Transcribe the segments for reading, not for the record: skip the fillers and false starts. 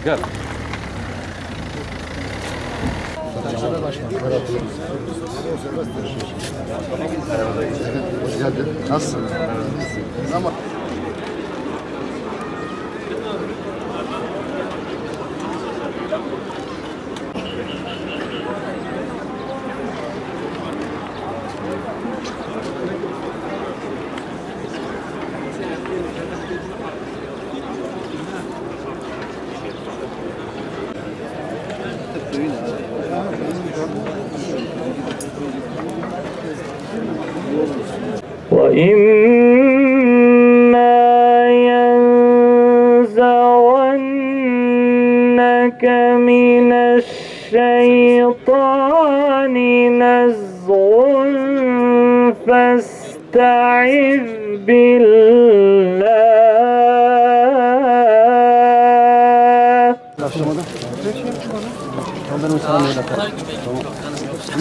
Gel. Nasılsınız? Ama وَإِمَّا يَنزَغَنَّكَ مِنَ الشَّيْطَانِ نَزْغٌ فَاسْتَعِذْ بِاللّٰهِ.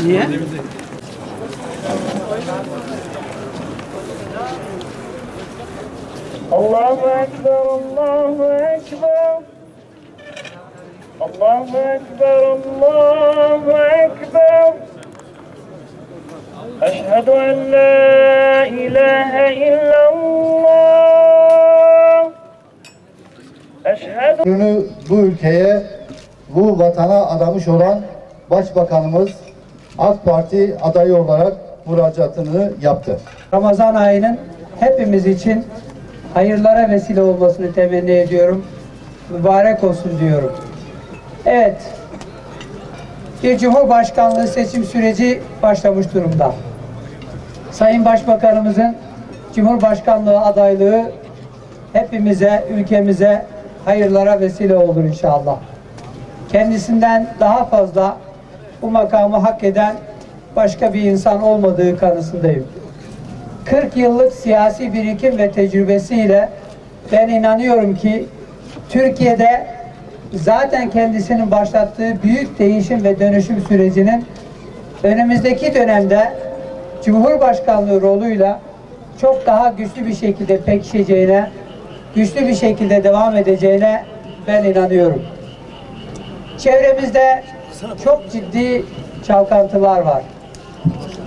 niye? Allahu Ekber, Allahu Ekber. Allahu Ekber, Allahu Ekber. Eşhedü en la ilahe illallah. Eşhedü Bu ülkeye, bu vatana adamış olan Başbakanımız AK Parti adayı olarak müracaatını yaptı. Ramazan ayının hepimiz için hayırlara vesile olmasını temenni ediyorum. Mübarek olsun diyorum. Evet, bir Cumhurbaşkanlığı seçim süreci başlamış durumda. Sayın Başbakanımızın Cumhurbaşkanlığı adaylığı hepimize, ülkemize hayırlara vesile olur inşallah. Kendisinden daha fazla bu makamı hak eden başka bir insan olmadığı kanısındayım. 40 yıllık siyasi birikim ve tecrübesiyle ben inanıyorum ki Türkiye'de zaten kendisinin başlattığı büyük değişim ve dönüşüm sürecinin önümüzdeki dönemde Cumhurbaşkanlığı rolüyle çok daha güçlü bir şekilde pekişeceğine, güçlü bir şekilde devam edeceğine ben inanıyorum. Çevremizde çok ciddi çalkantılar var.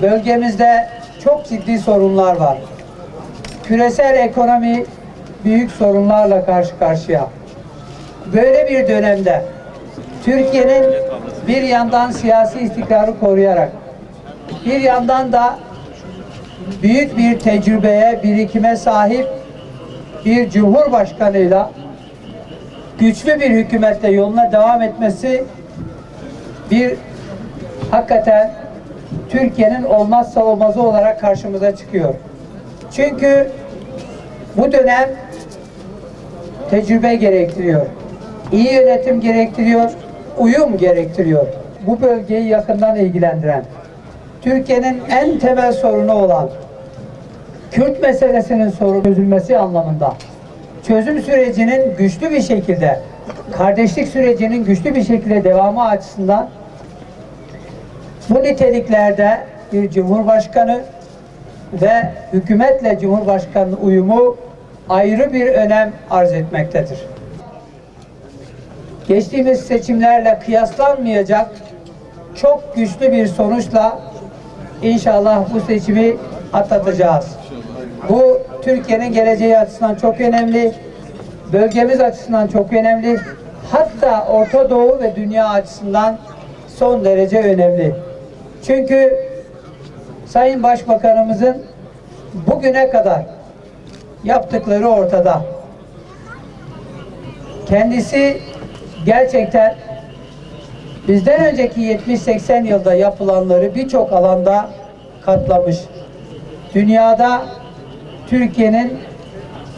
Bölgemizde çok ciddi sorunlar var. Küresel ekonomi büyük sorunlarla karşı karşıya. Böyle bir dönemde Türkiye'nin bir yandan siyasi istikrarı koruyarak, bir yandan da büyük bir tecrübeye, birikime sahip bir cumhurbaşkanıyla güçlü bir hükümetle yoluna devam etmesi bir hakikaten Türkiye'nin olmazsa olmazı olarak karşımıza çıkıyor. Çünkü bu dönem tecrübe gerektiriyor. İyi yönetim gerektiriyor, uyum gerektiriyor. Bu bölgeyi yakından ilgilendiren, Türkiye'nin en temel sorunu olan Kürt meselesinin çözülmesi anlamında çözüm sürecinin güçlü bir şekilde, kardeşlik sürecinin güçlü bir şekilde devamı açısından bu niteliklerde bir cumhurbaşkanı ve hükümetle cumhurbaşkanı uyumu ayrı bir önem arz etmektedir. Geçtiğimiz seçimlerle kıyaslanmayacak çok güçlü bir sonuçla inşallah bu seçimi atlatacağız. Bu Türkiye'nin geleceği açısından çok önemli, bölgemiz açısından çok önemli, hatta Orta Doğu ve dünya açısından son derece önemli. Çünkü Sayın Başbakanımızın bugüne kadar yaptıkları ortada. Kendisi gerçekten bizden önceki 70-80 yılda yapılanları birçok alanda katlamış. Dünyada Türkiye'nin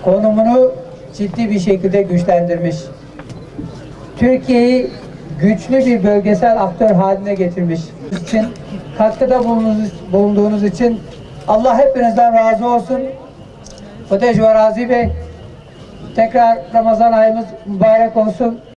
konumunu ciddi bir şekilde güçlendirmiş. Türkiye'yi güçlü bir bölgesel aktör haline getirmiş. için katkıda bulunduğunuz için Allah hepinizden razı olsun. Ateş ve Razi Bey, tekrar Ramazan ayımız mübarek olsun.